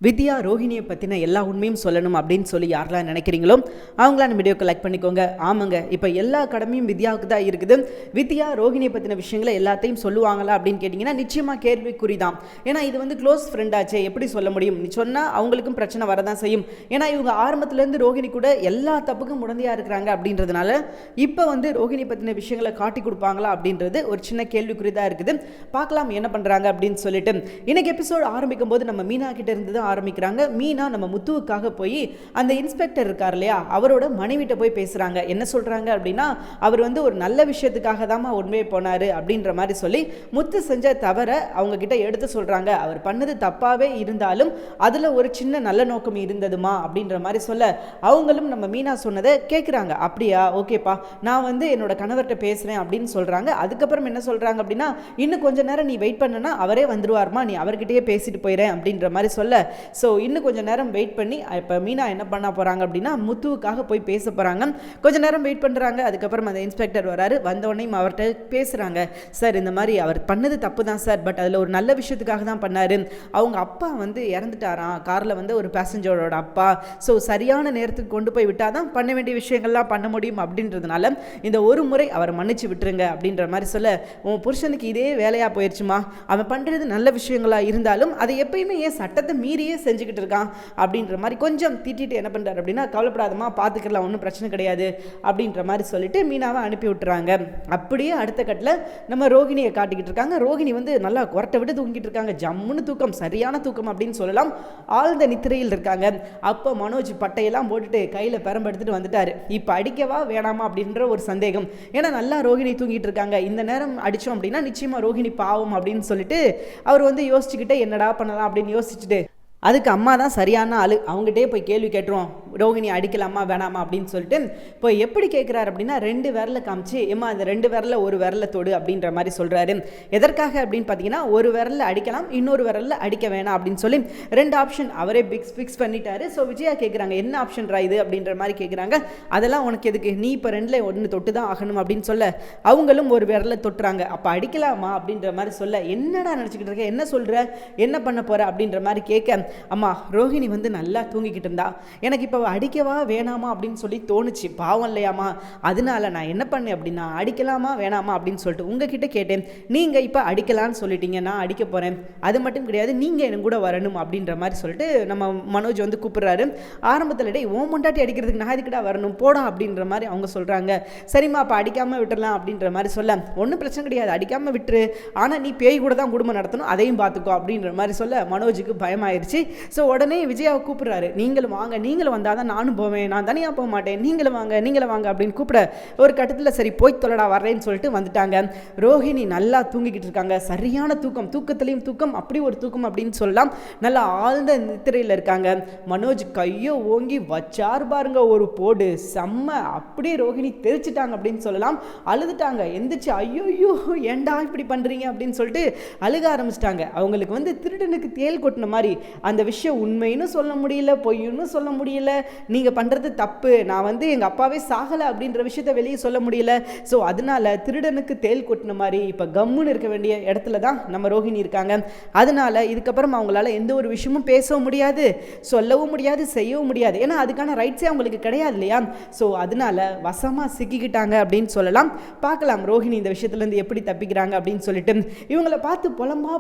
வித்யா ரோஹிணியை பற்றின எல்லா உண்மையும் சொல்லணும் அப்படின்னு சொல்லி யாரெல்லாம் நினைக்கிறீங்களோ அவங்களாம் இந்த வீடியோக்கு லைக் பண்ணிக்கோங்க. ஆமாங்க, இப்போ எல்லா கடமையும் வித்யாவுக்கு தான் இருக்குது. வித்யா ரோஹிணியை பற்றின விஷயங்களை எல்லாத்தையும் சொல்லுவாங்களா அப்படின்னு கேட்டிங்கன்னா நிச்சயமாக கேள்விக்குறி தான். ஏன்னா இது வந்து க்ளோஸ் ஃப்ரெண்டாச்சே, எப்படி சொல்ல முடியும்? நீ சொன்னால் அவங்களுக்கும் பிரச்சனை வரதான் செய்யும். ஏன்னா இவங்க ஆரம்பத்துலேருந்து ரோஹிணி கூட எல்லா தப்புக்கும் உடந்தையாக இருக்கிறாங்க அப்படின்றதுனால இப்போ வந்து ரோஹிணி பற்றின விஷயங்களை காட்டி கொடுப்பாங்களா அப்படின்றது ஒரு சின்ன கேள்விக்குறி தான் இருக்குது. பார்க்கலாம் என்ன பண்ணுறாங்க அப்படின்னு சொல்லிட்டு. இன்னைக்கு எபிசோட் ஆரம்பிக்கும் போது நம்ம மீனா கிட்ட இருந்து தான் ஆரம்பிக்கிறாங்க. மீனா நம்ம முத்துவுக்காக போய் அந்த இன்ஸ்பெக்டர் இருக்கார் இல்லையா, அவரோட மனைவிட்ட போய் பேசுறாங்க. என்ன சொல்றாங்க அப்படின்னா, அவர் வந்து ஒரு நல்ல விஷயத்துக்காக தான் உண்மையை போனாரு அப்படின்ற மாதிரி சொல்லி முத்து செஞ்ச தவற அவங்க கிட்ட எடுத்து சொல்றாங்க. அவர் பண்ணது தப்பாவே இருந்தாலும் அதுல ஒரு சின்ன நல்ல நோக்கம் இருந்ததுமா அப்படின்ற மாதிரி சொல்ல அவங்களும் நம்ம மீனா சொன்னதை கேட்குறாங்க. அப்படியா, ஓகேப்பா, நான் வந்து என்னோட கணவர்கிட்ட பேசுறேன் அப்படின்னு சொல்றாங்க. அதுக்கப்புறம் என்ன சொல்றாங்க அப்படின்னா, இன்னும் கொஞ்ச நேரம் நீ வெயிட் பண்ணனா அவரே வந்துருவார்மா, நீ அவர்கிட்டயே பேசிட்டு போயிறேன் அப்படின்ற மாதிரி சொல்ல, ஸோ இன்னும் கொஞ்சம் நேரம் வெயிட் பண்ணி இப்போ மீனா என்ன பண்ண போகிறாங்க அப்படின்னா முத்துவுக்காக போய் பேச போகிறாங்க. கொஞ்சம் நேரம் வெயிட் பண்ணுறாங்க. அதுக்கப்புறம் அந்த இன்ஸ்பெக்டர் வராரு. வந்தவொடனே அவர்கிட்ட பேசுகிறாங்க. சார், இந்த மாதிரி அவர் பண்ணது தப்பு தான் சார், பட் அதில் ஒரு நல்ல விஷயத்துக்காக தான் பண்ணார். அவங்க அப்பா வந்து இறந்துட்டாராம், காரில் வந்து ஒரு பேசஞ்சரோட அப்பா. ஸோ சரியான நேரத்துக்கு கொண்டு போய் விட்டால் தான் பண்ண வேண்டிய விஷயங்கள்லாம் பண்ண முடியும் அப்படின்றதுனால இந்த ஒரு முறை அவரை மன்னிச்சு விட்டுருங்க அப்படின்ற மாதிரி சொல்ல, உன் புருஷனுக்கு இதே வேலையாக போயிடுச்சுமா, அவன் பண்ணுறது நல்ல விஷயங்களாக இருந்தாலும் அதை எப்பயுமே ஏன் சட்டத்தை மீறியே செஞ்சுக்கிட்டு இருக்கான் அப்படின்ற மாதிரி கொஞ்சம் திட்டிட்டு என்ன பண்ணுறாரு அப்படின்னா, கவலைப்படாதமா, பார்த்துக்கலாம், ஒன்றும் பிரச்சனை கிடையாது அப்படின்ற மாதிரி சொல்லிட்டு மீனாவை அனுப்பி விட்டுறாங்க. அப்படியே அடுத்த கட்டில் நம்ம ரோஹிணியை காட்டிக்கிட்டு இருக்காங்க. ரோஹிணி வந்து நல்லா குரட்டை விட்டு தூங்கிட்டு இருக்காங்க. ஜம்முன்னு தூக்கம், சரியான தூக்கம் அப்படின்னு சொல்லலாம். ஆழ்ந்த நித்திரையில் இருக்காங்க. அப்போ மனோஜ் பட்டையெல்லாம் போட்டுட்டு கையில் பெரம்பெடுத்துட்டு வந்துட்டாரு. இப்போ அடிக்கவா வேணாமா அப்படின்ற ஒரு சந்தேகம். ஏன்னா நல்லா ரோஹிணி தூங்கிட்டு இருக்காங்க. இந்த நேரம் அடித்தோம் அப்படின்னா நிச்சயமாக ரோஹிணி பாவம் அப்படின்னு சொல்லிட்டு அவர் வந்து யோசிச்சுக்கிட்டே என்னடா பண்ணலாம் அப்படின்னு யோசிச்சுட்டு, அதுக்கு அம்மா தான் சரியான ஆளு, அவங்ககிட்டே போய் கேள்வி கேட்டுருவோம், ரோஹிணி அடிக்கலாமா வேணாமா அப்படின்னு சொல்லிட்டு இப்போ எப்படி கேட்குறாரு அப்படின்னா, 2 விரலை காமிச்சு, ஏமா அந்த 2 விரலில் ஒரு விரலை தொடு அப்படின்ற மாதிரி சொல்கிறாரு. எதற்காக அப்படின்னு பார்த்தீங்கன்னா, ஒரு விரலில் அடிக்கலாம், இன்னொரு விரலில் அடிக்க வேணாம் அப்படின்னு சொல்லி 2 ஆப்ஷன் அவரே ஃபிக்ஸ் பண்ணிட்டாரு. ஸோ விஜயா கேட்குறாங்க, என்ன ஆப்ஷன்ரா இது அப்படின்ற மாதிரி கேட்குறாங்க. அதெல்லாம் உனக்கு எதுக்கு, நீ இப்போ 2ல் 1 தொட்டு தான் ஆகணும் அப்படின்னு சொல்ல அவங்களும் ஒரு விரலை தொட்டுறாங்க. அப்போ அடிக்கலாமா அப்படின்ற மாதிரி சொல்ல, என்னடா நினச்சிக்கிட்டு இருக்க, என்ன சொல்கிற, என்ன பண்ண போகிற அப்படின்ற மாதிரி கேட்க, அம்மா ரோஹிணி வந்து நல்லா தூங்கிக்கிட்டு இருந்தா, எனக்கு இப்போ அடிக்கவா வேணாமா அப்படின்னு சொல்லி தோணுச்சு, பாவம் இல்லையாமா, அதனால நான் என்ன பண்ணேன் அப்படின்னா அடிக்கலாமா வேணாமா அப்படின்னு சொல்லிட்டு உங்ககிட்ட கேட்டேன். நீங்கள் இப்போ அடிக்கலான்னு சொல்லிட்டீங்க, நான் அடிக்க போகிறேன். அது மட்டும் கிடையாது, நீங்கள் எனக்கு கூட வரணும் அப்படின்ற மாதிரி சொல்லிட்டு நம்ம மனோஜ் வந்து கூப்பிடுறாரு. ஆரம்பத்தில் டே ஓ முண்டாட்டி அடிக்கிறதுக்கு நான் இதுக்கிட்ட வரணும் போடா அப்படின்ற மாதிரி அவங்க சொல்கிறாங்க. சரிம்மா அப்போ அடிக்காமல் விட்டுடலாம் அப்படின்ற மாதிரி சொல்ல, ஒன்றும் பிரச்சனை கிடையாது, அடிக்காமல் விட்டுரு, ஆனால் நீ பேய் கூட தான் குடும்பம் நடத்தணும், அதையும் பார்த்துக்கோ அப்படின்ற மாதிரி சொல்ல மனோஜுக்கு பயமாயிருச்சு. ஸோ உடனே விஜயாவை கூப்பிட்றாரு. நீங்களும் வாங்க, நீங்களும் வந்தால் தான் நானும் போவேன், நான் தனியாக போக மாட்டேன், நீங்களும் வாங்க அப்படின்னு கூப்பிட ஒரு கட்டத்தில் சரி போய் தொலைடா வர்றேன்னு சொல்லிட்டு வந்துட்டாங்க. ரோஹிணி நல்லா தூங்கிக்கிட்டு இருக்காங்க. சரியான தூக்கம், தூக்கத்துலேயும் தூக்கம், அப்படி ஒரு தூக்கம் அப்படின்னு சொல்லலாம். நல்லா ஆழ்ந்த நித்திரையில் இருக்காங்க. மனோஜ் கையோ ஓங்கி வச்சார் பாருங்க ஒரு போடு, செம்ம, அப்படியே ரோஹிணி தெரிச்சிட்டாங்க அப்படின்னு சொல்லலாம். அழுதுட்டாங்க, எந்திரிச்சு ஐயோ ஏண்டா இப்படி பண்ணுறீங்க அப்படின்னு சொல்லிட்டு அழுக ஆரம்பிச்சிட்டாங்க. அவங்களுக்கு வந்து திருடனுக்கு தேல் கொட்டின மாதிரி அந்த விஷயம் உண்மைன்னு சொல்ல முடியல, பொய்ன்னு சொல்ல முடியல, நீங்கள் பண்ணுறது தப்பு, நான் வந்து எங்கள் அப்பாவே சாகலை அப்படின்ற விஷயத்த வெளியே சொல்ல முடியல. ஸோ அதனால திருடனுக்கு தேல் கொட்டின மாதிரி இப்போ கம்முன்னு இருக்க வேண்டிய இடத்துல தான் நம்ம ரோஹிணி இருக்காங்க. அதனால இதுக்கப்புறம் அவங்களால எந்த ஒரு விஷயமும் பேசவும் முடியாது, சொல்லவும் முடியாது, செய்யவும் முடியாது. ஏன்னா அதுக்கான ரைட்ஸே அவங்களுக்கு கிடையாது இல்லையா. ஸோ அதனால வசமாக சிக்கிக்கிட்டாங்க அப்படின்னு சொல்லலாம். பார்க்கலாம் ரோஹிணி இந்த விஷயத்துலேருந்து எப்படி தப்பிக்கிறாங்க அப்படின்னு சொல்லிட்டு. இவங்களை பார்த்து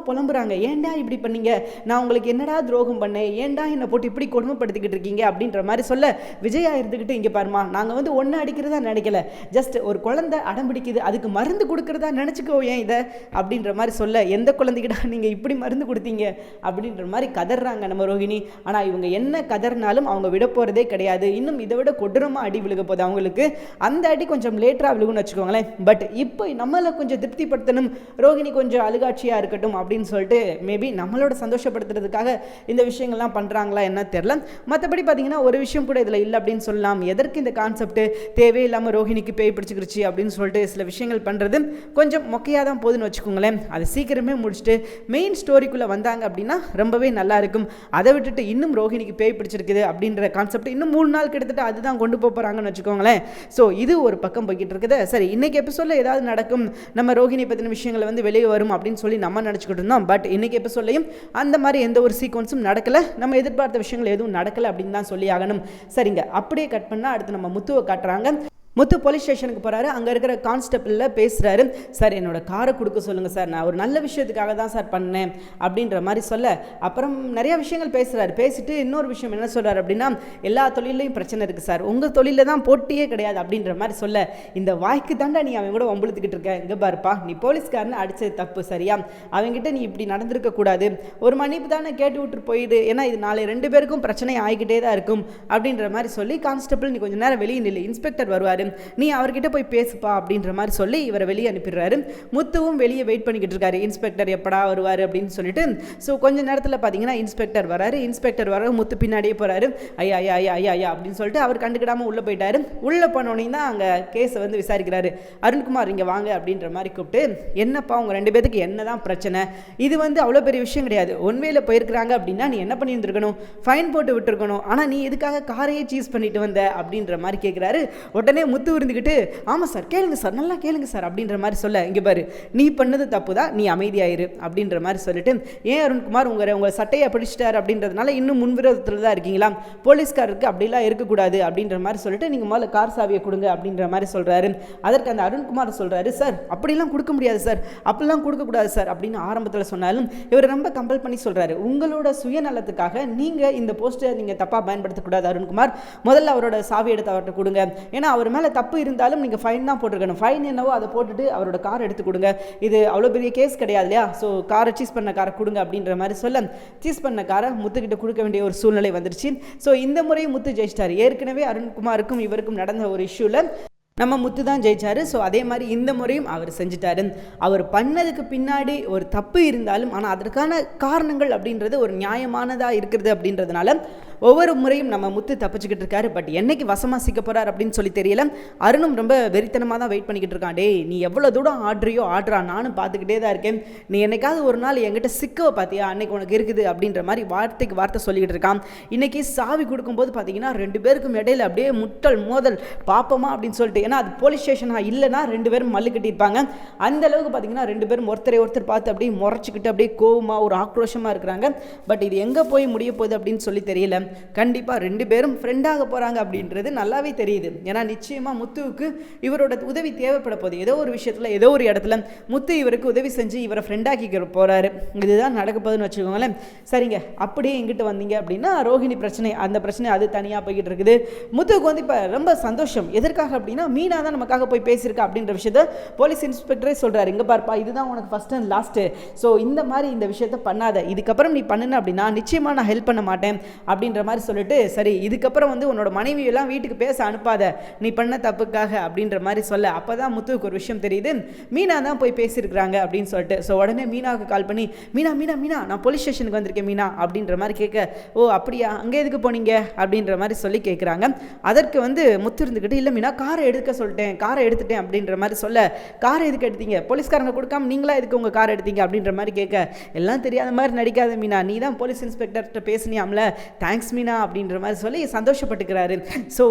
புலம்புறாங்க. ஏன்டா இப்படி பண்ணீங்க, நான் உங்களுக்கு என்னடா துரோகம் பண்ணேன், ஏன்டா என்னை போட்டு இப்படி கொடுமைப்படுத்திக்கிட்டு இருக்கீங்க அப்படின்ற மாதிரி சொல்ல, விஜயா இருந்துக்கிட்டு, இங்கே பாருமா, நாங்கள் வந்து ஒன்று அடிக்கிறதா நினைக்கல, ஜஸ்ட் ஒரு குழந்தை அடம்பிடிக்குது, அதுக்கு மருந்து கொடுக்குறதா நினச்சிக்கோ ஏன் இதை அப்படின்ற மாதிரி சொல்ல, எந்த குழந்தைகிட்ட நீங்கள் இப்படி மருந்து கொடுத்தீங்க அப்படின்ற மாதிரி கதறாங்க நம்ம ரோஹிணி. ஆனால் இவங்க என்ன கதறினாலும் அவங்க விட போகிறதே கிடையாது. இன்னும் இதை விட கொடூரமாக அடி விழுக போகுது அவங்களுக்கு. அந்த அடி கொஞ்சம் லேட்டராக விழுகுன்னு வச்சுக்கோங்களேன். பட் இப்போ நம்மளை கொஞ்சம் திருப்திப்படுத்தணும், ரோஹிணி கொஞ்சம் அழுகாட்சியாக இருக்கட்டும் அப்படின்னு சொல்லிட்டு மேபி நம்மளோட சந்தோஷப்படுத்துறதுக்காக இந்த விஷயங்கள்லாம் பண்ணுறாங்களா என்ன தெரியல. மற்றபடி பார்த்தீங்கன்னா ஒரு விஷயம் கூட இதில் இல்லை அப்படின்னு சொல்லலாம். எதற்கு இந்த கான்செப்ட் தேவையில்லாமல் ரோஹிணிக்கு பேய் பிடிச்சிக்கிருச்சு அப்படின்னு சொல்லிட்டு சில விஷயங்கள் பண்ணுறது கொஞ்சம் மொக்கையாக தான் போகுதுன்னு வச்சுக்கோங்களேன். அதை சீக்கிரமே முடிச்சுட்டு மெயின் ஸ்டோரிக்குள்ளே வந்தாங்க அப்படின்னா ரொம்பவே நல்லா இருக்கும். அதை விட்டுட்டு இன்னும் ரோஹிணிக்கு பேய் பிடிச்சிருக்குது அப்படின்ற கான்செப்ட் இன்னும் 3 நாள் கிட்டத்தட்ட அதுதான் கொண்டு போகிறாங்கன்னு வச்சுக்கோங்களேன். ஸோ இது ஒரு பக்கம் போய்கிட்டு இருக்குது. சரி, இன்னைக்கு எபிசோடில் ஏதாவது நடக்கும், நம்ம ரோஹிணி பற்றின விஷயங்கள் வந்து வெளியே வரும் அப்படின்னு சொல்லி நம்ம நினச்சிக்கிட்டு இருந்தோம். பட் இன்னைக்கு எபிசோட்லையும் அந்த மாதிரி எந்த ஒரு சீக்வன்ஸும் நடக்கலை, நம்ம எதிர்பார்த்த விஷயங்கள் எதுவும் நடக்கலை அப்படின்னு தான் சொல்லி ஆகணும். சரிங்க, அப்படியே கட் பண்ணால் அடுத்து நம்ம முத்துவை காட்டுறாங்க. முத்து போலீஸ் ஸ்டேஷனுக்கு போகிறாரு. அங்கே இருக்கிற கான்ஸ்டபிளில் பேசுகிறாரு. சார், என்னோட காரை கொடுக்க சொல்லுங்கள் சார், நான் ஒரு நல்ல விஷயத்துக்காக தான் சார் பண்ணேன் அப்படின்ற மாதிரி சொல்ல, அப்புறம் நிறையா விஷயங்கள் பேசுகிறாரு. பேசிட்டு இன்னொரு விஷயம் என்ன சொல்கிறார் அப்படின்னா, எல்லா தொழிலையும் பிரச்சனை இருக்குது சார், உங்கள் தொழிலில் தான் போட்டியே கிடையாது அப்படின்ற மாதிரி சொல்ல, இந்த வாய்க்கு தாண்டா நீ அவன் கூட வம்புழுத்துக்கிட்டு இருக்க, இங்கே பாருப்பா, நீ போலீஸ்காரன்னு அடித்தது தப்பு சரியா, அவங்ககிட்ட நீ இப்படி நடந்திருக்க கூடாது, ஒரு மன்னிப்பு தானே கேட்டு விட்டு போயிடு, ஏன்னா இது நாளை 2 பேருக்கும் பிரச்சனை ஆகிக்கிட்டே தான் இருக்கும் அப்படின்ற மாதிரி சொல்லி, கான்ஸ்டபிள் நீ கொஞ்சம் நேரம் வெளியே நில்லு, இன்ஸ்பெக்டர் வருவார், நீ அவர்கிட்ட போய் பேசுப்பா அப்படின்ற மாதிரி சொல்லி இவரை வெளியே அனுப்பிடுறாரு. முத்துவும் வெளியே வெயிட் பண்ணிக்கிட்டு இருக்காரு, இன்ஸ்பெக்டர் எப்படா வருவார் அப்படின்னு சொல்லிட்டு. ஸோ கொஞ்சம் நேரத்தில் பார்த்தீங்கன்னா இன்ஸ்பெக்டர் வராரு. இன்ஸ்பெக்டர் வர முத்து பின்னாடியே போகிறாரு. ஐயா ஐயா ஐயா ஐயா ஐயா அப்படின்னு சொல்லிட்டு அவர் கண்டுக்கிடாமல் உள்ளே போயிட்டாரு. உள்ளே போனோடனே தான் அங்கே கேஸை வந்து விசாரிக்கிறாரு. அருண்குமார் இங்கே வாங்க அப்படின்ற மாதிரி கூப்பிட்டு, என்னப்பா உங்கள் 2 பேருக்கு என்ன தான் பிரச்சனை, இது வந்து அவ்வளோ பெரிய விஷயம் கிடையாது, ஒன்வேல போயிருக்கிறாங்க அப்படின்னா நீ என்ன பண்ணியிருந்துருக்கணும், ஃபைன் போட்டு விட்டுருக்கணும், ஆனால் நீ எதுக்காக காரையே சீஸ் பண்ணிட்டு வந்த அப்படின்ற மாதிரி கேட்குறாரு. உடனே முத்து இருந்துக்கிட்டு, ஆமாம் சார் கேளுங்க சார், நல்லா கேளுங்க சார் அப்படின்ற மாதிரி சொல்ல, இங்கே பாரு நீ பண்ணது தப்பு தான், நீ அமைதியாயிரு அப்படின்ற மாதிரி சொல்லிட்டு, ஏன் அருண்குமார் உங்கள் சட்டையை பிடிச்சிட்டார் அப்படின்றதுனால இன்னும் முன்விரோதத்தில் தான் இருக்கீங்களா, போலீஸ்காரருக்கு அப்படிலாம் இருக்கக்கூடாது அப்படின்ற மாதிரி சொல்லிட்டு நீங்கள் முதல்ல கார் சாவியை கொடுங்க அப்படின்ற மாதிரி சொல்கிறாரு. அதற்கு அந்த அருண்குமார் சொல்கிறாரு, சார் அப்படிலாம் கொடுக்க முடியாது சார், அப்படிலாம் கொடுக்கக்கூடாது சார் அப்படின்னு ஆரம்பத்தில் சொன்னாலும் இவர் ரொம்ப கம்பல் பண்ணி சொல்கிறாரு, உங்களோட சுயநலத்துக்காக நீங்கள் இந்த போஸ்ட்டை நீங்கள் தப்பாக பயன்படுத்தக்கூடாது அருண்குமார், முதல்ல அவரோட சாவி எடுத்து அவர்கிட்ட கொடுங்க, ஏன்னா அவர் மேலே தப்பு இருந்தாலும் நீங்கள் ஃபைன் தான் போட்டிருக்கணும், ஃபைன் என்னவோ அதை போட்டுட்டு அவரோட கார் எடுத்து கொடுங்க, இது அவ்வளோ பெரிய கேஸ் கிடையாது இல்லையா, ஸோ காரை சீஸ் பண்ண காரை கொடுங்க அப்படின்ற மாதிரி சொல்ல, சீஸ் பண்ண காரை முத்துக்கிட்ட கொடுக்க வேண்டிய ஒரு சூழ்நிலை வந்துருச்சு. ஸோ இந்த முறையும் முத்து ஜெயிச்சிட்டார். ஏற்கனவே அருண்குமாருக்கும் இவருக்கும் நடந்த ஒரு இஷ்யூவில் நம்ம முத்து தான் ஜெயிச்சாரு. ஸோ அதே மாதிரி இந்த முறையும் அவர் செஞ்சுட்டாரு. அவர் பண்ணதுக்கு பின்னாடி ஒரு தப்பு இருந்தாலும் ஆனால் அதற்கான காரணங்கள் அப்படின்றது ஒரு நியாயமானதாக இருக்கிறது அப்படின்றதுனால ஒவ்வொரு முறையும் நம்ம முத்து தப்பிச்சுக்கிட்டு இருக்காரு. பட் என்னைக்கு வசமாக சிக்க போகிறார் அப்படின்னு சொல்லி தெரியல. அருணும் ரொம்ப வெறித்தனமாக தான் வெயிட் பண்ணிக்கிட்டு இருக்கான். டே நீ எவ்வளோ தூரம் ஆடுறியோ ஆடுறா, நானும் பார்த்துக்கிட்டே தான் இருக்கேன், நீ என்னைக்காவது ஒரு நாள் என்கிட்ட சிக்கவை பார்த்தியா, அன்னைக்கு உனக்கு இருக்குது அப்படின்ற மாதிரி வார்த்தைக்கு வார்த்தை சொல்லிக்கிட்டு இருக்கான். இன்றைக்கி சாவி கொடுக்கும்போது பார்த்தீங்கன்னா 2 பேருக்கும் இடையில அப்படியே முட்டல் மோதல் பாப்பமா அப்படின்னு சொல்லிட்டு, ஏன்னா அது போலீஸ் ஸ்டேஷனாக இல்லைன்னா 2 பேரும் மல்லு கட்டியிருப்பாங்க. அந்த அளவுக்கு பார்த்தீங்கன்னா 2 பேரும் ஒருத்தரை ஒருத்தர் பார்த்து அப்படியே முறைச்சிக்கிட்டு அப்படியே கோவமாக ஒரு ஆக்ரோஷமாக இருக்கிறாங்க. பட் இது எங்கே போய் முடிய போகுது அப்படின்னு சொல்லி தெரியல. கண்டிப்பாக 2 பேரும் ஃப்ரெண்டாக போகிறாங்க அப்படின்றது நல்லாவே தெரியுது. ஏன்னா நிச்சயமாக முத்துவுக்கு இவரோட உதவி தேவைப்பட போகுது. ஏதோ ஒரு விஷயத்தில் ஏதோ ஒரு இடத்துல முத்து இவருக்கு உதவி செஞ்சு இவரை ஃப்ரெண்டாக்கிக்க போகிறாரு. இதுதான் நடக்க போகுதுன்னு வச்சுக்கோங்களேன். சரிங்க, அப்படியே எங்கிட்ட வந்தீங்க அப்படின்னா ரோஹிணி பிரச்சனை, அந்த பிரச்சனை அது தனியாக போய்கிட்டு இருக்குது. முத்துவுக்கு வந்து இப்போ ரொம்ப சந்தோஷம். எதற்காக அப்படின்னா மீனா தான் நமக்காக போய் பேசியிருக்கா அப்படின்ற விஷயத்த போலீஸ் இன்ஸ்பெக்டரே சொல்கிறாரு. இங்கே பார்ப்பா, இதுதான் உனக்கு ஃபஸ்ட் அண்ட் லாஸ்ட்டு, ஸோ இந்த மாதிரி இந்த விஷயத்த பண்ணாத, இதுக்கப்புறம் நீ பண்ணுன அப்படின்னா நிச்சயமாக நான் ஹெல்ப் பண்ண மாட்டேன் அப்படின்ற மாதிரி சொல்லிட்டு, சரி இதுக்கப்புறம் வந்து உன்னோட மனைவியெல்லாம் வீட்டுக்கு பேச அனுப்பாத, நீ பண்ண தப்புக்காக அப்படின்ற மாதிரி சொல்ல, அப்போ தான் முத்துவுக்கு ஒரு விஷயம் தெரியுது, மீனா தான் போய் பேசியிருக்கிறாங்க அப்படின்னு சொல்லிட்டு. ஸோ உடனே மீனாவுக்கு கால் பண்ணி, மீனா மீனா மீனா நான் போலீஸ் ஸ்டேஷனுக்கு வந்திருக்கேன் மீனா அப்படின்ற மாதிரி கேட்க, ஓ அப்படியா, அங்கே எதுக்கு போனீங்க அப்படின்ற மாதிரி சொல்லி கேட்குறாங்க. அதற்கு வந்து முத்து இருந்துக்கிட்டு, இல்லை மீனா காரை எடுக்க சொல்லிட்டேன், காரை எடுத்துட்டேன் அப்படின்ற மாதிரி சொல்ல, காரை எதுக்கு எடுத்தீங்க, போலீஸ்காரங்க கொடுக்காம நீங்களா எதுக்கு உங்கள் காரை எடுத்தீங்க அப்படின்ற மாதிரி கேட்க, எல்லாம் தெரியாத மாதிரி நடிக்காத மீனா, நீ தான் போலீஸ் இன்ஸ்பெக்டர்கிட்ட பேசினியாம்ல, தேங்க்ஸ் மீனா அப்படின்ற மாதிரி சொல்லி சந்தோஷப்பட்டுக்கிறாரு. ஸோ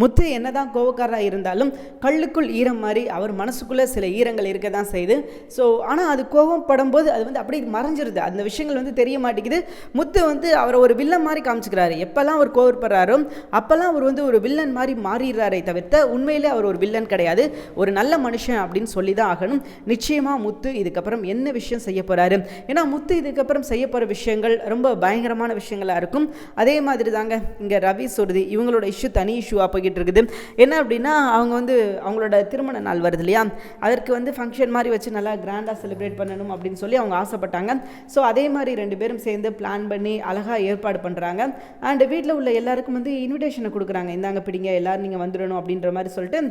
முத்து என்னதான் கோவக்காரராக இருந்தாலும் கல்லுக்குள் ஈரம் மாதிரி அவர் மனசுக்குள்ளே சில ஈரங்கள் இருக்க தான் செய்யுது. ஸோ ஆனால் அது கோவம் படும்போது அது வந்து அப்படியே மறைஞ்சிருது, அந்த விஷயங்கள் வந்து தெரிய மாட்டேங்குது. முத்து வந்து அவரை ஒரு வில்லன் மாதிரி காமிச்சுக்கிறாரு. எப்போல்லாம் அவர் கோவப்படுறாரோ அப்போல்லாம் அவர் வந்து ஒரு வில்லன் மாதிரி மாறிடுறாரே தவிர்த்த உண்மையிலே அவர் ஒரு வில்லன் கிடையாது, ஒரு நல்ல மனுஷன் அப்படின்னு சொல்லி தான் ஆகணும். நிச்சயமாக முத்து இதுக்கப்புறம் என்ன விஷயம் செய்ய போகிறாரு, ஏன்னா முத்து இதுக்கப்புறம் செய்ய போகிற விஷயங்கள் ரொம்ப பயங்கரமான விஷயங்களாக இருக்கும். அதே மாதிரி தாங்க இங்கே ரவி சுருதி இவங்களோட இஷ்யூ தனி இஷ்யூவாக போய்கிட்டு போய்கிட்டு இருக்குது. என்ன அப்படின்னா அவங்க வந்து அவங்களோட திருமண நாள் வருது இல்லையா, அதற்கு வந்து ஃபங்க்ஷன் மாதிரி வச்சு நல்லா கிராண்டாக செலிப்ரேட் பண்ணணும் அப்படின்னு சொல்லி அவங்க ஆசைப்பட்டாங்க. ஸோ அதே மாதிரி 2 பேரும் சேர்ந்து பிளான் பண்ணி அழகாக ஏற்பாடு பண்ணுறாங்க. அண்ட் வீட்டில் உள்ள எல்லாருக்கும் வந்து இன்விடேஷனை கொடுக்குறாங்க. இந்தாங்க பிடிங்க, எல்லோரும் நீங்கள் வந்துடணும் அப்படின்ற மாதிரி சொல்லிட்டு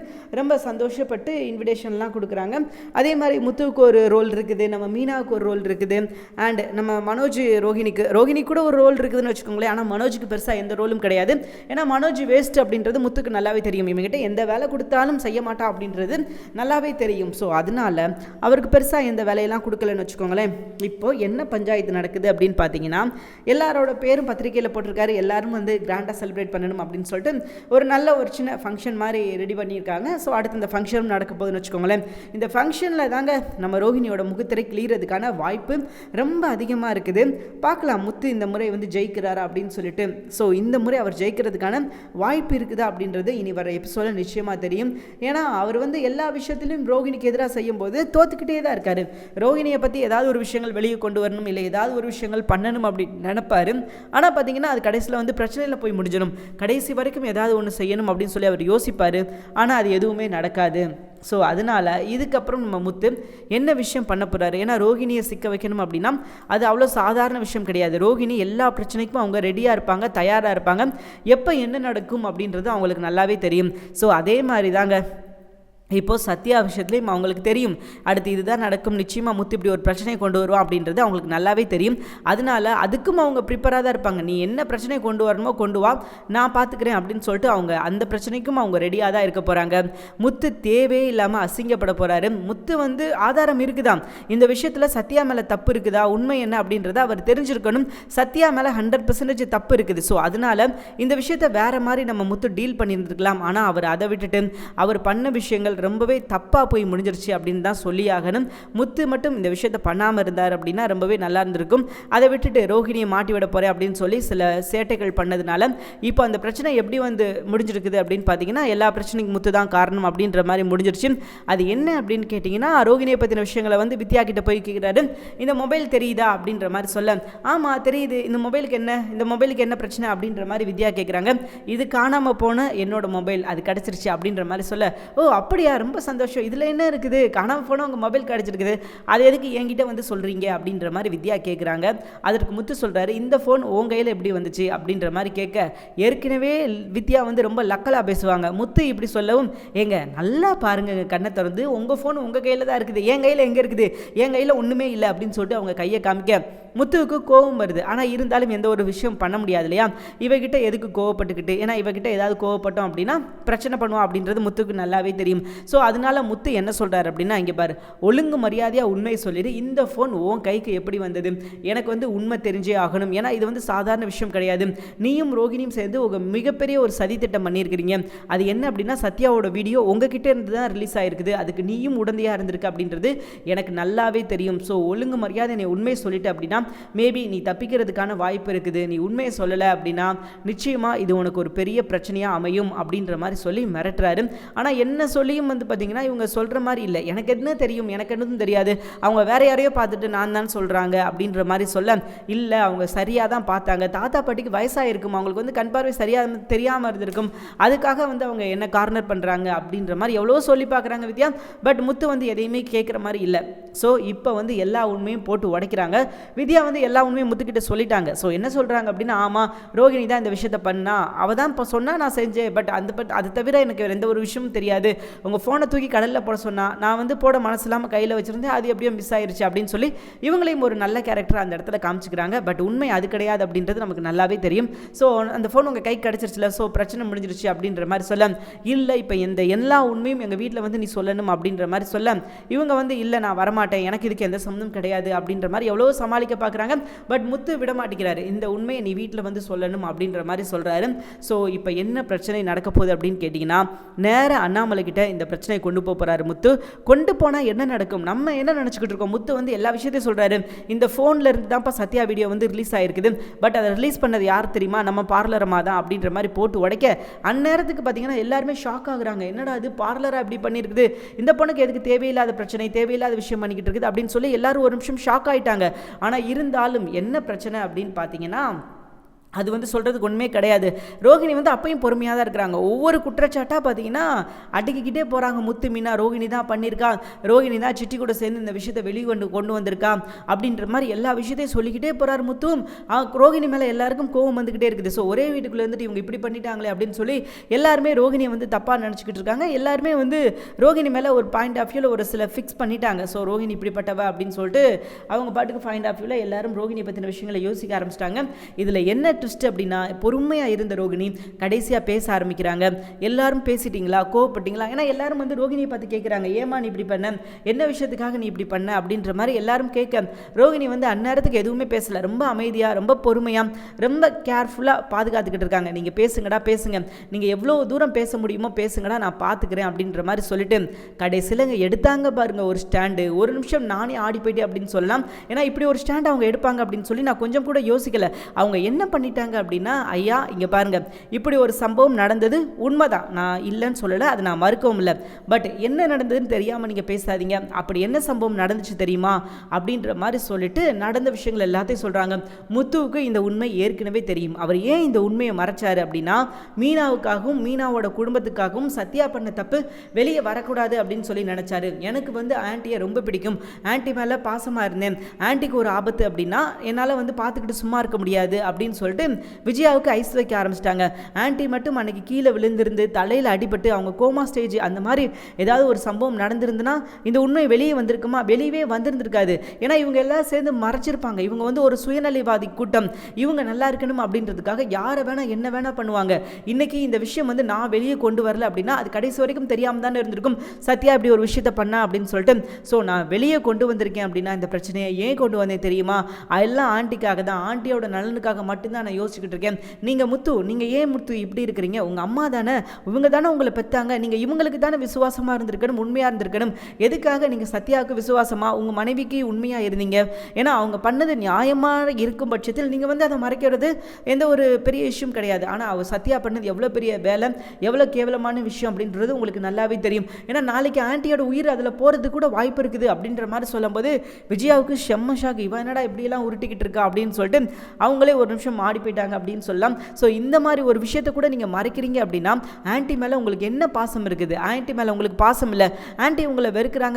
ரொம்ப சந்தோஷப்பட்டு இன்விடேஷன்லாம் கொடுக்குறாங்க. அதே மாதிரி முத்துவுக்கு ஒரு ரோல் இருக்குது, நம்ம மீனாவுக்கு ஒரு ரோல் இருக்குது, அண்ட் நம்ம மனோஜ் ரோஹிணி கூட ஒரு ரோல் இருக்குதுன்னு வச்சுக்கோங்களேன். ஆனால் மனோஜுக்கு பெருசாக எந்த ரோலும் கிடையாது. ஏன்னா மனோஜ் வேஸ்ட் அப்படின்றது முத்துக்கு நல்லாவே தெரியும். இவங்ககிட்ட எந்த வேலை கொடுத்தாலும் செய்ய மாட்டா அப்படின்றது நல்லாவே தெரியும். ஸோ அதனால அவருக்கு பெருசாக எந்த வேலையெல்லாம் கொடுக்கலன்னு வச்சுக்கோங்களேன். இப்போ என்ன பஞ்சாயத்து நடக்குது அப்படின்னு பார்த்தீங்கன்னா, எல்லாரோட பேரும் பத்திரிகையில் போட்டிருக்காரு. எல்லாரும் வந்து கிராண்டாக செலிப்ரேட் பண்ணணும் அப்படின்னு சொல்லிட்டு ஒரு நல்ல ஒரு சின்ன ஃபங்க்ஷன் மாதிரி ரெடி பண்ணியிருக்காங்க. ஸோ அடுத்து இந்த ஃபங்க்ஷனும் நடக்க போகுதுன்னு வச்சுக்கோங்களேன். இந்த ஃபங்க்ஷனில் தாங்க நம்ம ரோஹிணியோட முகத்திரை கிளியறதுக்கான வாய்ப்பு ரொம்ப அதிகமாக இருக்குது. பார்க்கலாம் முத்து இந்த முறை வந்து ஜெயிக்கிறாரா அப்படின்னு சொல்லிட்டு. ஸோ இந்த முறை அவர் ஜெயிக்கிறதுக்கான வாய்ப்பு இருக்குதா அப்படின்றது இனி வர எபிசோட நிச்சயமாக தெரியும். ஏன்னா அவர் வந்து எல்லா விஷயத்திலும் ரோஹிணிக்கு எதிராக செய்யும் போது தோத்துக்கிட்டே தான் இருக்காரு. ரோஹிணியை பற்றி ஏதாவது ஒரு விஷயங்கள் வெளியே கொண்டு வரணும், இல்லை ஏதாவது ஒரு விஷயங்கள் பண்ணணும் அப்படின்னு நினைப்பாரு. ஆனால் பார்த்தீங்கன்னா அது கடைசியில் வந்து பிரச்சனையில் போய் முடிஞ்சிடும். கடைசி வரைக்கும் ஏதாவது ஒன்று செய்யணும் அப்படின்னு சொல்லி அவர் யோசிப்பார். ஆனால் அது எதுவுமே நடக்காது. ஸோ அதனால் இதுக்கப்புறம் நம்ம முத்து என்ன விஷயம் பண்ண போகிறாரு? ஏன்னா ரோஹிணியை சிக்க வைக்கணும் அப்படின்னா அது அவ்வளோ சாதாரண விஷயம் கிடையாது. ரோஹிணி எல்லா பிரச்சனைக்கும் அவங்க ரெடியாக இருப்பாங்க, தயாராக இருப்பாங்க. எப்போ என்ன நடக்கும் அப்படின்றது அவங்களுக்கு நல்லாவே தெரியும். ஸோ அதே மாதிரி தாங்க இப்போது சத்யா விஷயத்துலேயும் அவங்களுக்கு தெரியும் அடுத்து இதுதான் நடக்கும், நிச்சயமாக முத்து இப்படி ஒரு பிரச்சனையை கொண்டு வருவான் அப்படின்றது அவங்களுக்கு நல்லாவே தெரியும். அதனால அதுக்கும் அவங்க ப்ரிப்பராக தான் இருப்பாங்க. நீ என்ன பிரச்சனையை கொண்டு வரணுமோ கொண்டு வா, நான் பார்த்துக்கிறேன் அப்படின்னு சொல்லிட்டு அவங்க அந்த பிரச்சனைக்கும் அவங்க ரெடியாக தான் இருக்க போகிறாங்க. முத்து தேவையே இல்லாமல் அசிங்கப்பட போகிறாரு. முத்து வந்து ஆதாரம் இருக்குதான், இந்த விஷயத்தில் சத்யா மேலே தப்பு இருக்குதா, உண்மை என்ன அப்படின்றத அவர் தெரிஞ்சிருக்கணும். சத்யா மேலே 100% தப்பு இருக்குது. ஸோ அதனால் இந்த விஷயத்தை வேறு மாதிரி நம்ம முத்து டீல் பண்ணியிருந்துருக்கலாம். ஆனால் அவர் அதை விட்டுட்டு அவர் பண்ண விஷயங்கள் ரொம்பவே தப்பாக போய் முடிஞ்சிருச்சு அப்படின்னு தான் சொல்லி ஆகணும். முத்து மட்டும் இந்த விஷயத்தை பண்ணாமல் இருந்தார் அப்படின்னா ரொம்பவே நல்லா இருந்திருக்கும். அதை விட்டுட்டு ரோஹிணியை மாட்டி விட போகிறேன் அப்படின்னு சொல்லி சில சேட்டைகள் பண்ணதுனால இப்போ அந்த பிரச்சனை எப்படி வந்து முடிஞ்சிருக்குது அப்படின்னு பார்த்தீங்கன்னா எல்லா பிரச்சனைக்கும் முத்து தான் காரணம் அப்படின்ற மாதிரி முடிஞ்சிருச்சு. அது என்ன அப்படின்னு கேட்டிங்கன்னா, ரோஹிணியை பற்றின விஷயங்களை வந்து வித்யா கிட்ட போய் கேட்குறாரு. இந்த மொபைல் தெரியுதா அப்படின்ற மாதிரி சொல்ல, ஆமாம் தெரியுது, இந்த மொபைலுக்கு என்ன பிரச்சனை அப்படின்ற மாதிரி வித்யா கேட்குறாங்க. இது காணாமல் போன என்னோட மொபைல், அது கிடச்சிருச்சு அப்படின்ற மாதிரி சொல்ல, ஓ அப்படியா, ரொம்ப சந்தோஷம், இதில் என்ன இருக்குது, காணாமல் போனால் உங்கள் மொபைல் கிடச்சிருக்குது, அது எதுக்கு என்கிட்ட வந்து சொல்கிறீங்க அப்படின்ற மாதிரி வித்யா கேட்குறாங்க. அதற்கு முத்து சொல்கிறாரு, இந்த ஃபோன் உன் கையில் எப்படி வந்துச்சு அப்படின்ற மாதிரி கேட்க, ஏற்கனவே வித்யா வந்து ரொம்ப லக்கலாக பேசுவாங்க. முத்து இப்படி சொல்லவும், ஏங்க நல்லா பாருங்க கண்ணை திறந்து, உங்கள் ஃபோன் உங்கள் கையில் தான் இருக்குது, என் கையில் எங்கே இருக்குது, என் கையில் ஒன்றுமே இல்லை அப்படின்னு சொல்லிட்டு அவங்க கையை காமிக்க முத்துவுக்கு கோபம் வருது. ஆனால் இருந்தாலும் எந்த ஒரு விஷயம் பண்ண முடியாது இல்லையா, இவகிட்ட எதுக்கு கோவப்பட்டுக்கிட்டு, ஏன்னா இவகிட்ட ஏதாவது கோவப்பட்டோம் அப்படின்னா பிரச்சனை பண்ணுவோம் அப்படின்றது முத்துக்கு நல்லாவே தெரியும். ஸோ அதனால முத்து என்ன சொல்கிறார் அப்படின்னா, இங்கே பாரு, ஒழுங்கு மரியாதையாக உண்மையை சொல்லிடு, இந்த ஃபோன் உன் கைக்கு எப்படி வந்தது, எனக்கு வந்து உண்மை தெரிஞ்சே ஆகணும். ஏன்னா இது வந்து சாதாரண விஷயம் கிடையாது. நீயும் ரோகிணியும் சேர்ந்து ஒரு மிகப்பெரிய ஒரு சதி திட்டம் பண்ணியிருக்கிறீங்க. அது என்ன அப்படின்னா, சத்யாவோட வீடியோ உங்ககிட்ட இருந்து தான் ரிலீஸ் ஆகிருக்குது, அதுக்கு நீயும் உடந்தையாக இருந்திருக்கு அப்படின்றது எனக்கு நல்லாவே தெரியும். ஸோ ஒழுங்கு மரியாதை நீ உண்மையை சொல்லிட்டு அப்படின்னா மேபி நீ தப்பிக்கிறதுக்கான வாய்ப்பு இருக்குது. நீ உண்மையை சொல்லலை அப்படின்னா நிச்சயமாக இது உனக்கு ஒரு பெரிய பிரச்சனையாக அமையும் அப்படின்ற மாதிரி சொல்லி மிரட்டுறாரு. ஆனால் என்ன சொல்லியும் வந்து பார்த்தீங்கன்னா இவங்க சொல்கிற மாதிரி இல்லை. எனக்கு என்ன தெரியும், எனக்கு என்னதும் தெரியாது, அவங்க வேற யாரையோ பார்த்துட்டு நான் தான் சொல்கிறாங்க அப்படின்ற மாதிரி சொல்ல, இல்லை அவங்க சரியாக தான் பார்த்தாங்க, தாத்தா பாட்டிக்கு வயசாக இருக்கும், அவங்களுக்கு வந்து கண் பார்வை சரியாக தெரியாமல் இருந்திருக்கும், அதுக்காக வந்து அவங்க என்ன கார்னர் பண்ணுறாங்க அப்படின்ற மாதிரி எவ்வளோ சொல்லி பார்க்குறாங்க வித்யா. பட் முத்து வந்து எதையுமே கேட்குற மாதிரி இல்லை. ஸோ இப்போ வந்து எல்லா உண்மையும் போட்டு உடைக்கிறாங்க. வித்யா வந்து எல்லா உண்மையும் முத்துக்கிட்ட சொல்லிட்டாங்க. ஸோ என்ன சொல்கிறாங்க அப்படின்னா, ஆமாம் ரோகிணி தான் இந்த விஷயத்தை பண்ணா, அவள் தான் இப்போ சொன்னால் நான் செஞ்சேன், பட் அது தவிர எனக்கு எந்த ஒரு விஷயமும் தெரியாது, உங்கள் ஃபோனை தூக்கி கடலில் போட சொன்னால் நான் வந்து போட மனசு இல்லாமல் கையில் வச்சுருந்தேன், அது எப்படியோ மிஸ் ஆயிடுச்சு அப்படின்னு சொல்லி இவங்களையும் ஒரு நல்ல கேரக்டர் அந்த இடத்துல காமிச்சிக்கிறாங்க. பட் உண்மை அது கிடையாது அப்படின்றது நமக்கு நல்லாவே தெரியும். ஸோ அந்த ஃபோன் உங்கள் கை கிடச்சிருச்சுல, ஸோ பிரச்சனை முடிஞ்சிருச்சு அப்படின்ற மாதிரி சொல்ல, இல்லை இப்போ இந்த எல்லா உண்மையும் எங்கள் வீட்டில் வந்து நீ சொல்லணும் அப்படின்ற மாதிரி சொல்ல, இவங்க வந்து இல்லை நான் வரமாட்டேன், எனக்கு இதுக்கு எந்த சம்மந்தம் கிடையாது அப்படின்ற மாதிரி எவ்வளோ சமாளிக்க பார்க்குறாங்க. பட் முத்து விட மாட்டேங்கிறாரு, இந்த உண்மையை நீ வீட்டில் வந்து சொல்லணும் அப்படின்ற மாதிரி சொல்கிறாரு. ஸோ இப்போ என்ன பிரச்சனை நடக்க போகுது அப்படின்னு கேட்டிங்கன்னா, நேர அண்ணாமலை கிட்ட இந்த பிரச்சனையை கொண்டு போகிறாரு முத்து. கொண்டு போனால் என்ன நடக்கும், நம்ம என்ன நினச்சிக்கிட்டு இருக்கோம், முத்து வந்து எல்லா விஷயத்தையும் சொல்கிறாரு. இந்த ஃபோனில் இருந்து தான்ப்பா சத்யா வீடியோ வந்து ரிலீஸ் ஆகிருக்குது, பட் அதை ரிலீஸ் பண்ணது யார் தெரியுமா, நம்ம பார்லரமாக தான் அப்படின்ற மாதிரி போட்டு உடைக்க, அந்நேரத்துக்கு பார்த்தீங்கன்னா எல்லாருமே ஷாக் ஆகுறாங்க. என்னடா அது பார்லராக அப்படி பண்ணியிருக்குது, இந்த பொண்ணுக்கு எதுக்கு தேவையில்லாத பிரச்சனை, தேவையில்லாத விஷயம் பண்ணிக்கிட்டு இருக்குது அப்படின்னு சொல்லி எல்லாரும் ஒரு நிமிஷம் ஷாக் ஆகிட்டாங்க. ஆனால் இருந்தாலும் என்ன பிரச்சனை அப்படின்னு பார்த்தீங்கன்னா, அது வந்து சொல்கிறதுக்கு ஒன்றுமே கிடையாது. ரோகிணி வந்து அப்பயும் பொறுமையாக தான் இருக்கிறாங்க. ஒவ்வொரு குற்றச்சாட்டாக பார்த்தீங்கன்னா அடிக்கிக்கிட்டே போகிறாங்க. முத்து மீனா ரோகிணி தான் பண்ணியிருக்கா, ரோகிணி தான் சிட்டி கூட சேர்ந்து இந்த விஷயத்தை கொண்டு வந்திருக்கா அப்படின்ற மாதிரி எல்லா விஷயத்தையும் சொல்லிக்கிட்டே போகிறார் முத்துவும். ரோகிணி மேலே எல்லாருக்கும் கோவம் வந்துக்கிட்டே இருக்குது. ஸோ ஒரே வீட்டுக்குள்ளே வந்துட்டு இவங்க இப்படி பண்ணிட்டாங்களே அப்படின்னு சொல்லி எல்லாருமே ரோகிணியை வந்து தப்பாக நினச்சிக்கிட்டு இருக்காங்க. எல்லாருமே வந்து ரோகிணி மேலே ஒரு பாயிண்ட் ஆஃப் வியூவில் ஒரு சில ஃபிக்ஸ் பண்ணிட்டாங்க. ஸோ ரோகிணி இப்படிப்பட்டவ அப்படின்னு சொல்லிட்டு அவங்க பாட்டுக்கு பாயிண்ட் ஆஃப் வியூவில் எல்லாரும் ரோகிணியை பற்றின விஷயங்களை யோசிக்க ஆரம்பிச்சிட்டாங்க. இதில் என்ன ட்விஸ்ட் அப்படின்னா, பொறுமையாக இருந்த ரோகிணி கடைசியாக பேச ஆரம்பிக்கிறாங்க. எல்லாரும் பேசிட்டீங்களா, கோவப்பட்டீங்களா? ஏன்னா எல்லாரும் வந்து ரோகிணியை பார்த்து கேட்குறாங்க, ஏமா நீ இப்படி பண்ண, என்ன விஷயத்துக்காக நீ இப்படி பண்ண அப்படின்ற மாதிரி எல்லாரும் கேட்க ரோகிணி வந்து அந்நேரத்துக்கு எதுவுமே பேசலை. ரொம்ப அமைதியாக, ரொம்ப பொறுமையாக, ரொம்ப கேர்ஃபுல்லாக பாதுகாத்துக்கிட்டு இருக்காங்க. நீங்கள் பேசுங்கடா, பேசுங்க, நீங்கள் எவ்வளோ தூரம் பேச முடியுமோ பேசுங்கடா, நான் பார்த்துக்கிறேன் அப்படின்ற மாதிரி சொல்லிட்டு கடைசியில் எடுத்தாங்க பாருங்க ஒரு ஸ்டாண்டு. ஒரு நிமிஷம் நானே ஆடி போயிட்டேன் அப்படின்னு சொல்லலாம். ஏன்னா இப்படி ஒரு ஸ்டாண்ட் அவங்க எடுப்பாங்க அப்படின்னு சொல்லி நான் கொஞ்சம் கூட யோசிக்கல. அவங்க என்ன பண்ணிட்டாங்க அப்படின்னா, ஐயா இங்கே பாருங்கள், இப்படி ஒரு சம்பவம் நடந்தது உண்மைதான், நான் இல்லைன்னு சொல்லலை, அது நான் மறுக்கவும் இல்லை. பட் என்ன நடந்ததுன்னு தெரியாமல் நீங்கள் பேசாதீங்க. அப்படி என்ன சம்பவம் நடந்துச்சு தெரியுமா அப்படின்ற மாதிரி சொல்லிட்டு நடந்த விஷயங்கள் எல்லாத்தையும் சொல்கிறாங்க. முத்துவுக்கு இந்த உண்மை ஏற்கனவே தெரியும். அவர் ஏன் இந்த உண்மையை மறைச்சாரு அப்படின்னா, மீனாவுக்காகவும் மீனாவோட குடும்பத்துக்காகவும் சத்யா பண்ண தப்பு வெளியே வரக்கூடாது அப்படின்னு சொல்லி நினச்சாரு. எனக்கு வந்து ஆன்ட்டியை ரொம்ப பிடிக்கும், ஆன்ட்டி மேலே பாசமாக இருந்தேன், ஆன்ட்டிக்கு ஒரு ஆபத்து அப்படின்னா என்னால் வந்து பார்த்துக்கிட்டு சும்மா இருக்க முடியாது அப்படின்னு சொல்லிட்டு விஜயாவுக்கு ஐஸ் வைக்க ஆரம்பிச்சிட்டாங்க. ஆன்ட்டி மட்டும் அன்னைக்கு கீழே விழுந்திருந்து தலையில் அடிபட்டு அவங்க கோமா ஸ்டேஜ் அந்த மாதிரி ஏதாவது ஒரு சம்பவம் நடந்திருந்துன்னா இந்த உண்மை வெளியே வந்திருக்குமா? வெளியவே வந்திருந்திருக்காது. ஏன்னா இவங்க எல்லாம் சேர்ந்து மறைச்சிருப்பாங்க. இவங்க வந்து ஒரு சுயநலிவாதி கூட்டம், இவங்க நல்லா இருக்கணும் அப்படின்றதுக்காக யாரை வேணா என்ன வேணா பண்ணுவாங்க. இன்னைக்கு இந்த விஷயம் வந்து நான் வெளியே கொண்டு வரல அப்படின்னா அது கடைசி வரைக்கும் தெரியாமல் தானே இருந்திருக்கும். சத்யா இப்படி ஒரு விஷயத்தை பண்ணா அப்படின்னு சொல்லிட்டு ஸோ நான் வெளியே கொண்டு வந்திருக்கேன் அப்படின்னா இந்த பிரச்சனையை ஏன் கொண்டு வந்தேன் தெரியுமா? அதெல்லாம் ஆண்டிக்காக தான், ஆண்டியோட நலனுக்காக மட்டும்தான் நான் யோசிச்சுக்கிட்டு இருக்கேன். நீங்கள் முத்து, நீங்கள் ஏன் முத்து இப்படி இருக்கிறீங்க? உங்கள் அம்மா தானே, இவங்க தானே உங்களை பெற்றாங்க, நீங்கள் இவங்களுக்கு தானே விசுவாசமாக இருந்திருக்கணும், உண்மையாக இருந்திருக்கணும். எதுக்காக நீங்கள் சத்யாவுக்கு விசுவாசமாக உங்கள் மனைவிக்கு உண்மையாக இருந்தீங்க? ஏன்னா அவங்க பண்ணது நியாயமாக இருக்கும் பட்சத்தில் நீங்கள் வந்து அதை மறைக்கிறது எந்த ஒரு பெரிய விஷயம் கிடையாது. ஆனால் அவர் சத்யா பண்ணது எவ்வளோ பெரிய வேலை, எவ்வளோ கேவலமான விஷயம் அப்படின்றது உங்களுக்கு நல்லாவே தெரியும். ஏன்னா நாளைக்கு ஆன்ட்டியோட உயிர் அதில் போகிறது கூட வாய்ப்பு இருக்குது அப்படின்ற மாதிரி சொல்லும்போது விஜயாவுக்கு செம்ம ஷாக். இவன் என்னடா இப்படியெல்லாம் உருட்டிக்கிட்டு இருக்கா அப்படின்னு சொல்லிட்டு அவங்களே ஒரு நிமிஷம் மாடி போயிட்டாங்க அப்படின்னு சொல்லலாம். ஸோ இந்த மாதிரி ஒரு விஷயத்தை கூட நீங்கள் மறைக்கிறீங்க அப்படின்னா ஆன்ட்டி மேலே உங்களுக்கு என்ன பாசம் இருக்குது? ஆன்ட்டி மேலே உங்களுக்கு பாசம் இல்லை, ஆன்ட்டி உங்களை வெறுக்கிறாங்க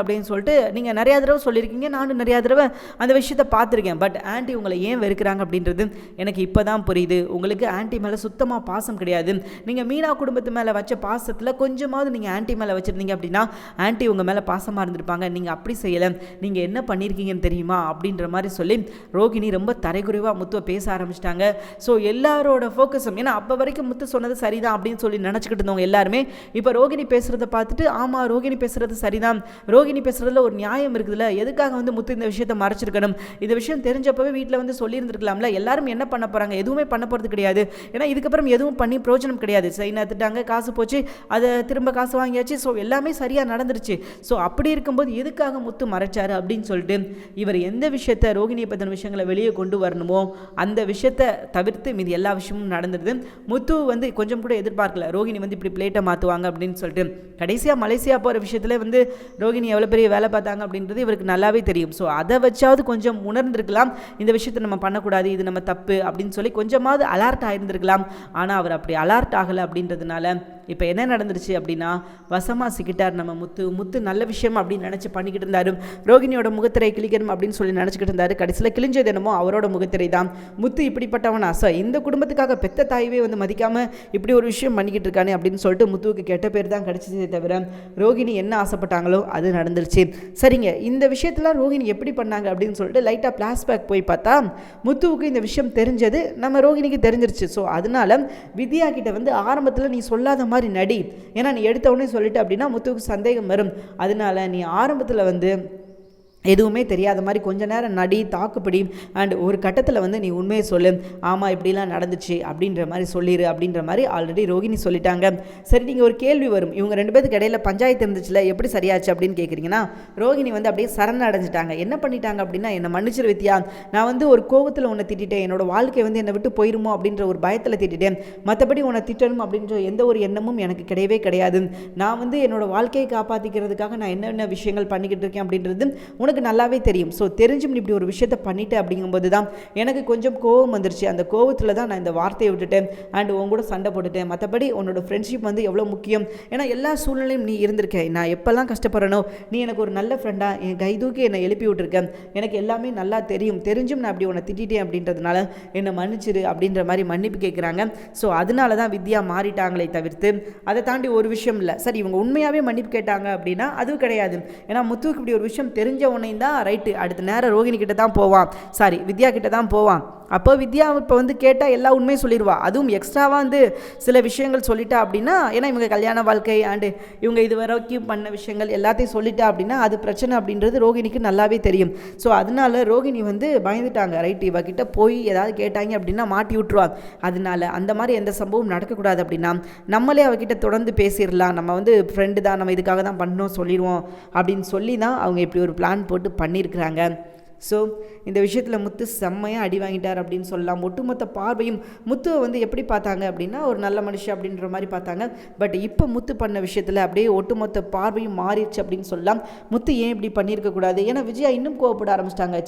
அப்படின்னு சொல்லிட்டு நீங்கள் நிறையா தடவை சொல்லியிருக்கீங்க. நானும் நிறையா தடவை அந்த விஷயத்தை பார்த்துருக்கேன். பட் ஆன்ட்டி உங்களை ஏன் வெறுக்கிறாங்க அப்படின்றது எனக்கு இப்போ தான் புரியுது. உங்களுக்கு ஆன்ட்டி மேலே சுத்தமாக பாசம் கிடையாது. நீங்கள் மீனா குடும்பத்து மேலே வச்ச பாசத்தில் கொஞ்சமாவது நீங்கள் ஆன்ட்டி மேலே வச்சுருந்தீங்க அப்படின்னா ஆன்ட்டி உங்கள் மேலே பாசமாக இருந்திருப்பாங்க. நீங்கள் அப்படி செய்யலை. நீங்கள் என்ன பண்ணியிருக்கீங்கன்னு தெரியுமா அப்படின்ற மாதிரி சொல்லி ரோகிணி ரொம்ப தரைக்குறைவாக முத்துவை பேச ஆரம்பிச்சிட்டாங்க. ஸோ எல்லாரோட ஃபோக்கஸும், ஏன்னா அப்போ வரைக்கும் முத்து சொன்னது சரிதான் அப்படின்னு சொல்லி நினச்சிக்கிட்டு இருந்தவங்க எல்லாருமே இப்போ ரோகிணி பேசுகிறத பார்த்துட்டு ஆமாம் ரோகிணி பேசுகிறது சரிதான், ரோகிணி பேசுகிறதுல ஒரு நியாயம் இருக்குதுல்ல, எதுக்காக வந்து முத்து இந்த விஷயத்தை மறைச்சிருக்கணும்? இந்த விஷயம் தெரிஞ்சப்பவே வீட்டில் வந்து சொல்லியிருந்துருக்கலாம்ல. எல்லாரும் என்ன பண்ண போகிறாங்க? எதுவுமே பண்ண போகிறது கிடையாது. ஏன்னா இதுக்கப்புறம் எதுவும் பண்ணி பிரயோஜனம் கிடையாது. சரி நத்துட்டாங்க, காசு போச்சு, அதை திரும்ப காசு வாங்கியாச்சு. ஸோ எல்லாமே சரியாக நடந்துருச்சு. ஸோ அப்படி இருக்கும்போது எதுக்காக முத்து மறைச்சாரு அப்படின்னு சொல்லிட்டு இவர் எந்த விஷயத்தை ரோகிணியை பற்றின விஷயங்களை வெளியே கொண்டு வரணுமோ அந்த விஷயத்தை தவிர்த்து மீது எல்லா விஷயமும் நடந்துருது. முத்து வந்து கொஞ்சம் கூட எதிர்பார்க்கல ரோகிணி வந்து இப்படி பிளேட்டை மாற்றுவாங்க அப்படின்னு சொல்லிட்டு. கடைசியாக மலேசியா போகிற விஷயத்தில் வந்து ரோகிணி எவ்வளோ பெரிய வேலை பார்த்தாங்க அப்படின்றது இவருக்கு நல்லாவே தெரியும். ஸோ அதை வச்சாவது கொஞ்சம் உணர்ந்திருக்கலாம், இந்த விஷயத்தை நம்ம பண்ணக்கூடாது, இது நம்ம தப்பு அப்படின்னு சொல்லி கொஞ்சமாவது அலர்ட் ஆகியிருந்திருக்கலாம். ஆனால் அவர் அப்படி அலர்ட் ஆகலை. அப்படின்றதுனால இப்போ என்ன நடந்துருச்சு அப்படின்னா வசமாக சிக்கிட்டார் நம்ம முத்து. முத்து நல்ல விஷயம் அப்படின்னு நினச்சி பண்ணிக்கிட்டு இருந்தார். ரோகிணியோட முகத்திரை கிழிக்கணும் அப்படின்னு சொல்லி நினச்சிக்கிட்டு இருந்தார். கடைசியில் கிழிஞ்சது என்னமோ அவரோட முகத்திரை தான். முத்து இப்படிப்பட்டவன் ஆசை, இந்த குடும்பத்துக்காக பெத்த தாயவே வந்து மதிக்காமல் இப்படி ஒரு விஷயம் பண்ணிக்கிட்டு இருக்கானே அப்படின்னு சொல்லிட்டு முத்துவுக்கு கெட்ட பேர் தான் கிடச்சிச்சே தவிர ரோகிணி என்ன ஆசைப்பட்டாங்களோ அது நடந்துருச்சு. சரிங்க, இந்த விஷயத்தில் ரோகிணி எப்படி பண்ணாங்க அப்படின்னு சொல்லிட்டு லைட்டாக ஃப்ளாஷ்பேக் போய் பார்த்தா முத்துவுக்கு இந்த விஷயம் தெரிஞ்சது நம்ம ரோகிணிக்கு தெரிஞ்சிருச்சு. ஸோ அதனால வித்யா கிட்ட வந்து ஆரம்பத்தில் நீ சொல்லாத மாதிரி நடி, ஏன்னா நீ எடுத்த உடனே சொல்லிட்டு அப்படின்னா முத்துவுக்கு சந்தேகம் வரும். அதனால நீ ஆரம்பத்தில் வந்து எதுவுமே தெரியாத மாதிரி கொஞ்ச நேரம் நடி, தாக்குப்பிடி, அண்ட் ஒரு கட்டத்தில் வந்து நீ உண்மையை சொல்லு, ஆமாம் இப்படிலாம் நடந்துச்சு அப்படின்ற மாதிரி சொல்லிடு அப்படின்ற மாதிரி ஆல்ரெடி ரோகிணி சொல்லிட்டாங்க. சரி, நீங்கள் ஒரு கேள்வி வரும், இவங்க ரெண்டு பேருக்கு இடையில பஞ்சாயத்து இருந்துச்சுல எப்படி சரியாச்சு அப்படின்னு கேட்குறீங்கன்னா ரோகிணி வந்து அப்படியே சரண் அடைஞ்சிட்டாங்க. என்ன பண்ணிட்டாங்க அப்படின்னா, என்னை மன்னிச்சிரு வித்யா, நான் வந்து ஒரு கோபத்தில் உன்னை திட்டேன், என்னோட வாழ்க்கை வந்து என்னை விட்டு போயிருமோ அப்படின்ற ஒரு பயத்தில் திட்டேன், மற்றபடி உன்னை திட்டணும் அப்படின்ற எந்த ஒரு எண்ணமும் எனக்கு கிடையவே கிடையாது. நான் வந்து என்னோட வாழ்க்கையை காப்பாற்றிக்கிறதுக்காக நான் என்னென்ன விஷயங்கள் பண்ணிக்கிட்டு இருக்கேன் அப்படின்றது உனக்கு நல்லாவே தெரியும். ஸோ தெரிஞ்சும் இப்படி ஒரு விஷயத்த பண்ணிட்டு அப்படிங்கும்போது தான் எனக்கு கொஞ்சம் கோவம் வந்துருச்சு. அந்த கோவத்தில் தான் நான் இந்த வார்த்தையை விட்டுட்டேன் அண்ட் உன் கூட சண்டை போட்டுட்டேன். மற்றபடி உன்னோட ஃப்ரெண்ட்ஷிப் வந்து எவ்வளோ முக்கியம், ஏன்னா எல்லா சூழ்நிலையும் நீ இருந்திருக்கேன். நான் எப்போல்லாம் கஷ்டப்படுறனோ நீ எனக்கு ஒரு நல்ல ஃப்ரெண்டாக என் கை தூக்கி என்னை எழுப்பி விட்டுருக்கேன். எனக்கு எல்லாமே நல்லா தெரிஞ்சும் நான் அப்படி உன்னை திட்டிட்டேன் அப்படின்றதுனால என்னை மன்னிச்சிரு அப்படின்ற மாதிரி மன்னிப்பு கேட்குறாங்க. ஸோ அதனால தான் வித்யா மாறிட்டாங்களே தவிர்த்து அதை தாண்டி ஒரு விஷயம் இல்லை. சரி, இவங்க உண்மையாகவே மன்னிப்பு கேட்டாங்க அப்படின்னா அதுவும் கிடையாது. ஏன்னா முத்துவுக்கு இப்படி ஒரு விஷயம் தெரிஞ்ச உடனே தான் ரைட்டு அடுத்த நேரம் ரோகிணி கிட்ட தான் போவான், சாரி வித்யா கிட்ட தான் போவான். அப்போ வித்யா இப்போ வந்து கேட்டால் எல்லா உண்மையும் சொல்லிடுவா. அதுவும் எக்ஸ்ட்ராவாக வந்து சில விஷயங்கள் சொல்லிட்டா அப்படின்னா, ஏன்னா இவங்க கல்யாண வாழ்க்கை அண்டு இவங்க இது வரைக்கும் பண்ண விஷயங்கள் எல்லாத்தையும் சொல்லிட்டா அப்படின்னா அது பிரச்சனை அப்படின்றது ரோகிணிக்கு நல்லாவே தெரியும். ஸோ அதனால ரோகிணி வந்து பயந்துட்டாங்க. ரைட், இவகிட்ட போய் ஏதாவது கேட்டாங்க அப்படின்னா மாட்டி விட்டுருவாங்க. அதனால அந்த மாதிரி எந்த சம்பவம் நடக்கக்கூடாது அப்படின்னா நம்மளே அவகிட்ட தொடர்ந்து பேசிடலாம், நம்ம வந்து ஃப்ரெண்டு தான், நம்ம இதுக்காக தான் பண்ணோம் சொல்லிடுவோம் அப்படின்னு சொல்லி தான் அவங்க இப்படி ஒரு பிளான் போட்டு பண்ணியிருக்கிறாங்க. ஸோ இந்த விஷயத்தில் முத்து செம்மையாக அடி வாங்கிட்டார் அப்படின்னு சொல்லலாம். ஒட்டுமொத்த பார்வையும் முத்துவை வந்து எப்படி பார்த்தாங்க அப்படின்னா ஒரு நல்ல மனுஷன் அப்படின்ற மாதிரி பார்த்தாங்க. பட் இப்போ முத்து பண்ண விஷயத்தில் அப்படியே ஒட்டுமொத்த பார்வையும் மாறிடுச்சு அப்படின்னு சொல்லலாம். முத்து ஏன் இப்படி பண்ணியிருக்கக்கூடாது, ஏன்னா விஜயா இன்னும் கோவப்பட ஆரம்பிச்சிட்டாங்க.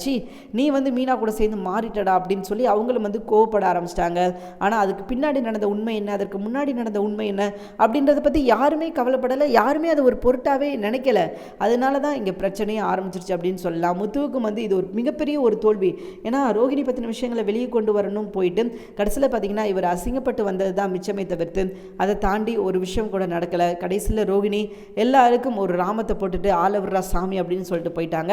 நீ வந்து மீனா கூட சேர்ந்து மாறிட்டடா அப்படின்னு சொல்லி அவங்களும் வந்து கோவப்பட ஆரம்பிச்சிட்டாங்க. ஆனால் அதுக்கு பின்னாடி நடந்த உண்மை என்ன, அதற்கு முன்னாடி நடந்த உண்மை என்ன அப்படின்றத பற்றி யாருமே கவலைப்படலை, யாருமே அதை ஒரு பொருட்டாகவே நினைக்கல. அதனால தான் இங்கே பிரச்சனையே ஆரம்பிச்சிருச்சு அப்படின்னு சொல்லலாம். முத்துவுக்கும் வந்து இது ஒரு மிகப்பெரிய ஒரு தோல்வி. ஏன்னா ரோகிணி பற்றின விஷயங்களை வெளியே கொண்டு வரணும் போயிட்டு கடைசியில் பார்த்தீங்கன்னா இவர் அசிங்கப்பட்டு வந்தது தான் மிச்சமே தவிர்த்து அதை தாண்டி ஒரு விஷயம் கூட நடக்கலை. கடைசியில் ரோகிணி எல்லாருக்கும் ஒரு ராமத்தை போட்டுட்டு ஆளவர்ரா சாமி அப்படின்னு சொல்லிட்டு போயிட்டாங்க.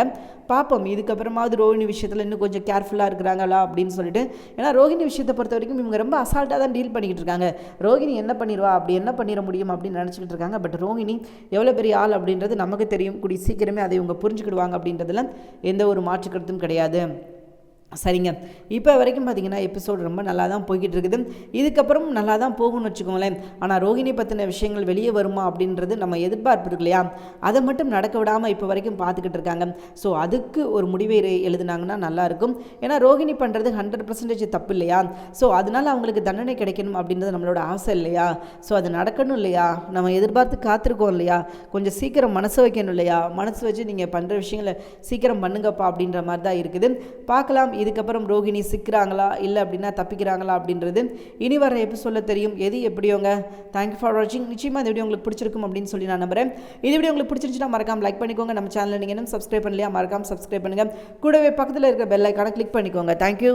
பார்ப்போம் இதுக்கப்புறமாவது ரோகிணி விஷயத்தில் இன்னும் கொஞ்சம் கேர்ஃபுல்லாக இருக்கிறாங்களா அப்படின்னு சொல்லிட்டு. ஏன்னா ரோகிணி விஷயத்தை பொறுத்த வரைக்கும் இவங்க ரொம்ப அசால்ட்டாக தான் டீல் பண்ணிக்கிட்டு இருக்காங்க. ரோகிணி என்ன பண்ணிடுவா, அப்படி என்ன பண்ணிட முடியும் அப்படின்னு நினச்சிக்கிட்டு இருக்காங்க. பட் ரோகிணி எவ்வளோ பெரிய ஆள் அப்படின்றது நமக்கு தெரியும். கூடி சீக்கிரமே அதை இவங்க புரிஞ்சுக்கிடுவாங்க அப்படின்றதுல எந்த ஒரு மாற்று கருத்தும் கிடையாது. சரிங்க, இப்போ வரைக்கும் பார்த்தீங்கன்னா எபிசோடு ரொம்ப நல்லா தான் போய்கிட்டு இருக்குது. இதுக்கப்புறம் நல்லா தான் போகும்னு வச்சுக்கோங்களேன். ஆனால் ரோகிணி பற்றின விஷயங்கள் வெளியே வருமா அப்படின்றது நம்ம எதிர்பார்ப்பு இருக்கு இல்லையா, அதை மட்டும் நடக்க விடாமல் இப்போ வரைக்கும் பார்த்துக்கிட்டு இருக்காங்க. ஸோ அதுக்கு ஒரு முடிவை எழுதுனாங்கன்னா நல்லாயிருக்கும். ஏன்னா ரோகிணி பண்ணுறது 100% தப்பு இல்லையா. ஸோ அதனால் அவங்களுக்கு தண்டனை கிடைக்கணும் அப்படின்றது நம்மளோட ஆசை இல்லையா. ஸோ அது நடக்கணும் இல்லையா, நம்ம எதிர்பார்த்து காத்திருக்கோம் இல்லையா. கொஞ்சம் சீக்கிரம் மனசு வைக்கணும் இல்லையா, மனசு வச்சு நீங்கள் பண்ணுற விஷயங்களை சீக்கிரம் பண்ணுங்கப்பா அப்படின்ற மாதிரி தான் இருக்குது. பார்க்கலாம் இதுக்கப்புறம் ரோகிணி சிக்கிறாங்களா இல்லை அப்படின்னா தப்பிக்கிறாங்களா அப்படின்றது இனி வர எபிசோடில் தெரியும். எது எப்படியோங்க. தேங்க்யூ ஃபார் வாட்சிங். நிச்சயமாக இந்த வீடியோ உங்களுக்கு பிடிச்சிருக்கும் அப்படின்னு சொல்லி நான் நம்புறேன். இந்த வீடியோ உங்களுக்கு பிடிச்சிருந்துச்சுன்னா மறக்காம லைக் பண்ணிக்கோங்க. நம்ம சேனலில் நீங்கள் இன்னும் சப்ஸ்கிரைப் பண்ணலையா மறக்காம சப்ஸ்கிரைப் பண்ணுங்கள். கூடவே பக்கத்தில் இருக்கிற பெல் ஐக்கானை கிளிக் பண்ணிக்கோங்க. தேங்க்யூ.